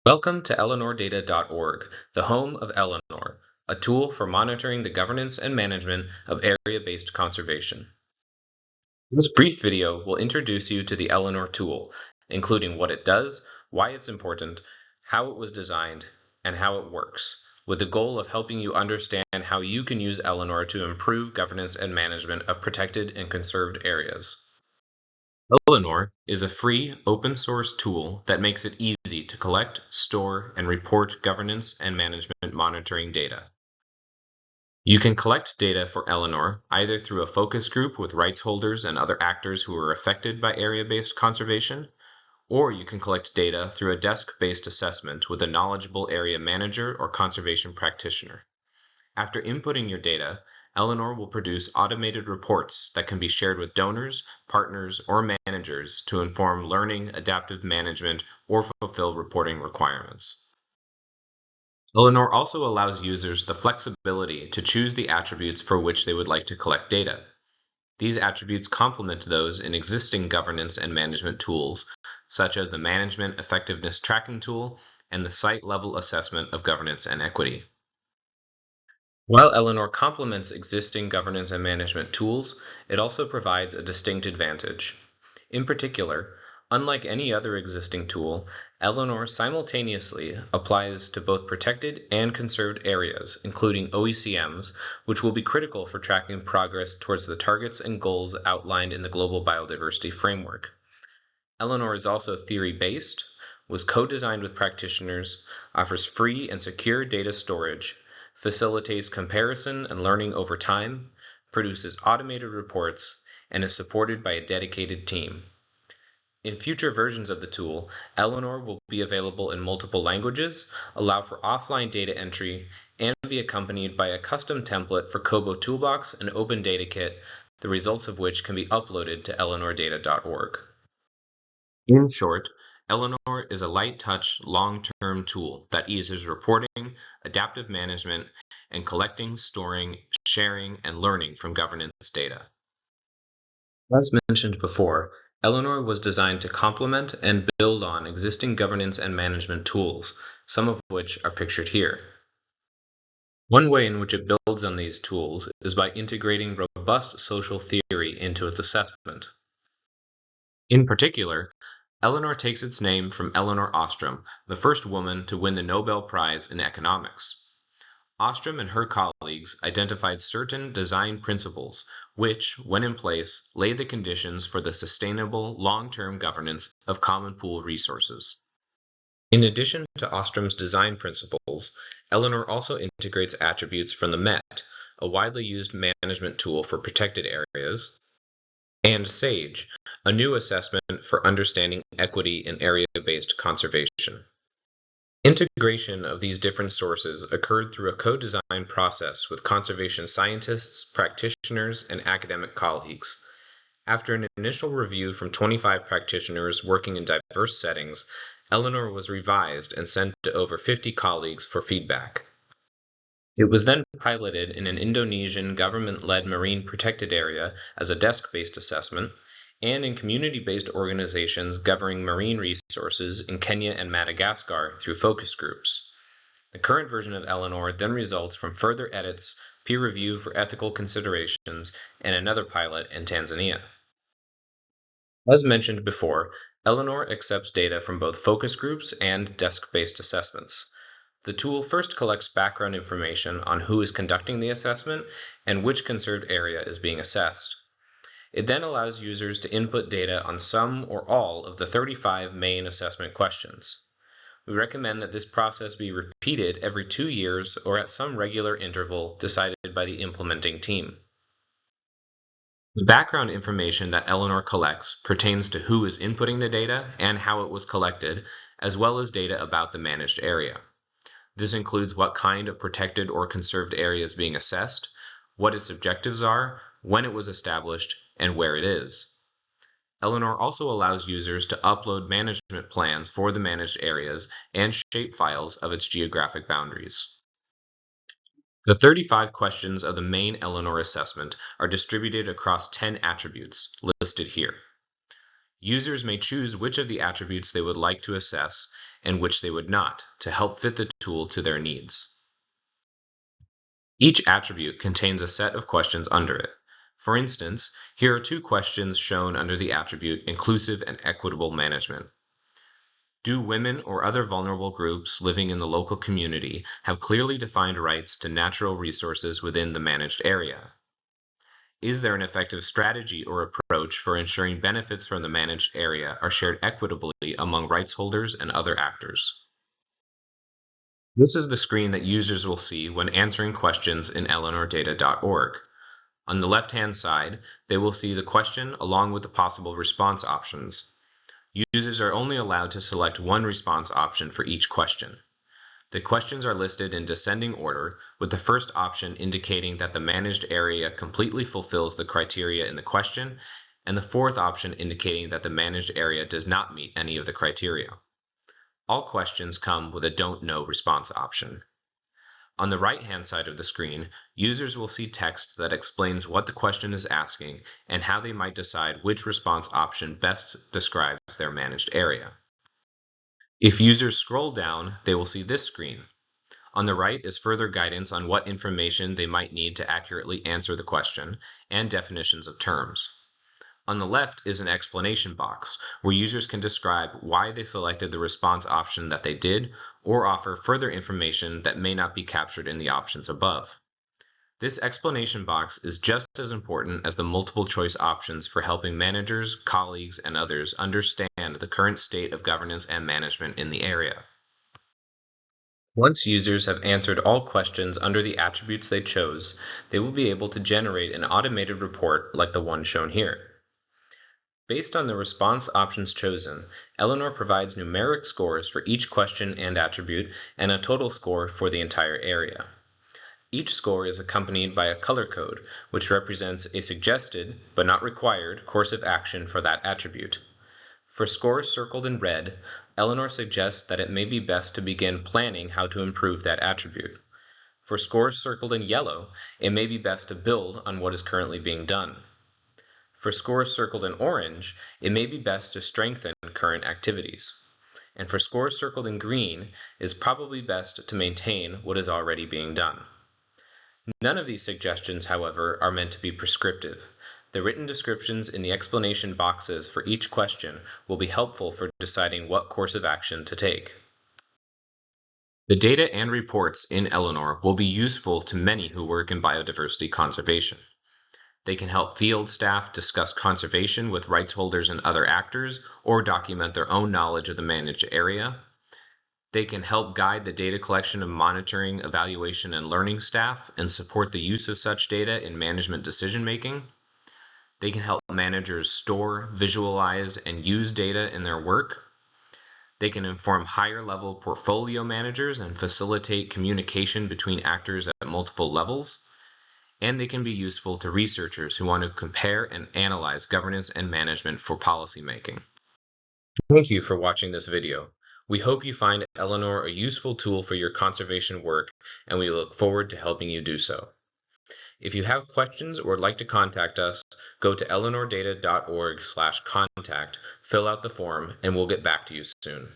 Welcome to ElinorData.org, the home of Elinor, a tool for monitoring the governance and management of area-based conservation. This brief video will introduce you to the Elinor tool, including what it does, why it's important, how it was designed, and how it works, with the goal of helping you understand how you can use Elinor to improve governance and management of protected and conserved areas. Elinor is a free, open-source tool that makes it easy to collect, store, and report governance and management monitoring data. You can collect data for Elinor either through a focus group with rights holders and other actors who are affected by area-based conservation, or you can collect data through a desk-based assessment with a knowledgeable area manager or conservation practitioner. After inputting your data, Elinor will produce automated reports that can be shared with donors, partners, or managers to inform learning, adaptive management, or fulfill reporting requirements. Elinor also allows users the flexibility to choose the attributes for which they would like to collect data. These attributes complement those in existing governance and management tools, such as the Management Effectiveness Tracking Tool and the Site-Level Assessment of Governance and Equity. While Elinor complements existing governance and management tools, it also provides a distinct advantage. In particular, unlike any other existing tool, Elinor simultaneously applies to both protected and conserved areas, including OECMs, which will be critical for tracking progress towards the targets and goals outlined in the Global Biodiversity Framework. Elinor is also theory-based, was co-designed with practitioners, offers free and secure data storage, facilitates comparison and learning over time, produces automated reports, and is supported by a dedicated team. In future versions of the tool, Elinor will be available in multiple languages, allow for offline data entry, and be accompanied by a custom template for Kobo Toolbox and Open Data Kit, the results of which can be uploaded to ElinorData.org. In short, Elinor is a light-touch, long-term tool that eases reporting, adaptive management, and collecting, storing, sharing, and learning from governance data. As mentioned before, Elinor was designed to complement and build on existing governance and management tools, some of which are pictured here. One way in which it builds on these tools is by integrating robust social theory into its assessment. In particular, Elinor takes its name from Elinor Ostrom, the first woman to win the Nobel Prize in Economics. Ostrom and her colleagues identified certain design principles which, when in place, lay the conditions for the sustainable, long-term governance of common pool resources. In addition to Ostrom's design principles, Elinor also integrates attributes from the MET, a widely used management tool for protected areas, and SAGE, a new assessment for understanding equity in area-based conservation. Integration of these different sources occurred through a co-design process with conservation scientists, practitioners, and academic colleagues. After an initial review from 25 practitioners working in diverse settings, Elinor was revised and sent to over 50 colleagues for feedback. It was then piloted in an Indonesian government-led marine protected area as a desk-based assessment, and in community-based organizations governing marine resources in Kenya and Madagascar through focus groups. The current version of Elinor then results from further edits, peer review for ethical considerations, and another pilot in Tanzania. As mentioned before, Elinor accepts data from both focus groups and desk-based assessments. The tool first collects background information on who is conducting the assessment and which conserved area is being assessed. It then allows users to input data on some or all of the 35 main assessment questions. We recommend that this process be repeated every 2 years or at some regular interval decided by the implementing team. The background information that Elinor collects pertains to who is inputting the data and how it was collected, as well as data about the managed area. This includes what kind of protected or conserved area is being assessed, what its objectives are, when it was established, and where it is. Elinor also allows users to upload management plans for the managed areas and shapefiles of its geographic boundaries. The 35 questions of the main Elinor assessment are distributed across 10 attributes, listed here. Users may choose which of the attributes they would like to assess and which they would not to help fit the tool to their needs. Each attribute contains a set of questions under it. For instance, here are two questions shown under the attribute Inclusive and Equitable Management. Do women or other vulnerable groups living in the local community have clearly defined rights to natural resources within the managed area? Is there an effective strategy or approach for ensuring benefits from the managed area are shared equitably among rights holders and other actors? This is the screen that users will see when answering questions in elinordata.org. On the left-hand side, they will see the question along with the possible response options. Users are only allowed to select one response option for each question. The questions are listed in descending order, with the first option indicating that the managed area completely fulfills the criteria in the question, and the fourth option indicating that the managed area does not meet any of the criteria. All questions come with a Don't Know response option. On the right-hand side of the screen, users will see text that explains what the question is asking and how they might decide which response option best describes their managed area. If users scroll down, they will see this screen. On the right is further guidance on what information they might need to accurately answer the question and definitions of terms. On the left is an explanation box where users can describe why they selected the response option that they did or offer further information that may not be captured in the options above. This explanation box is just as important as the multiple choice options for helping managers, colleagues, and others understand the current state of governance and management in the area. Once users have answered all questions under the attributes they chose, they will be able to generate an automated report like the one shown here. Based on the response options chosen, Elinor provides numeric scores for each question and attribute and a total score for the entire area. Each score is accompanied by a color code, which represents a suggested, but not required, course of action for that attribute. For scores circled in red, Elinor suggests that it may be best to begin planning how to improve that attribute. For scores circled in yellow, it may be best to build on what is currently being done. For scores circled in orange, it may be best to strengthen current activities. And for scores circled in green, it is probably best to maintain what is already being done. None of these suggestions, however, are meant to be prescriptive. The written descriptions in the explanation boxes for each question will be helpful for deciding what course of action to take. The data and reports in Elinor will be useful to many who work in biodiversity conservation. They can help field staff discuss conservation with rights holders and other actors, or document their own knowledge of the managed area. They can help guide the data collection and monitoring, evaluation, and learning staff, and support the use of such data in management decision-making. They can help managers store, visualize, and use data in their work. They can inform higher-level portfolio managers and facilitate communication between actors at multiple levels. And they can be useful to researchers who want to compare and analyze governance and management for policymaking. Thank you for watching this video. We hope you find Elinor a useful tool for your conservation work, and we look forward to helping you do so. If you have questions or would like to contact us, go to elinordata.org/contact, fill out the form, and we'll get back to you soon.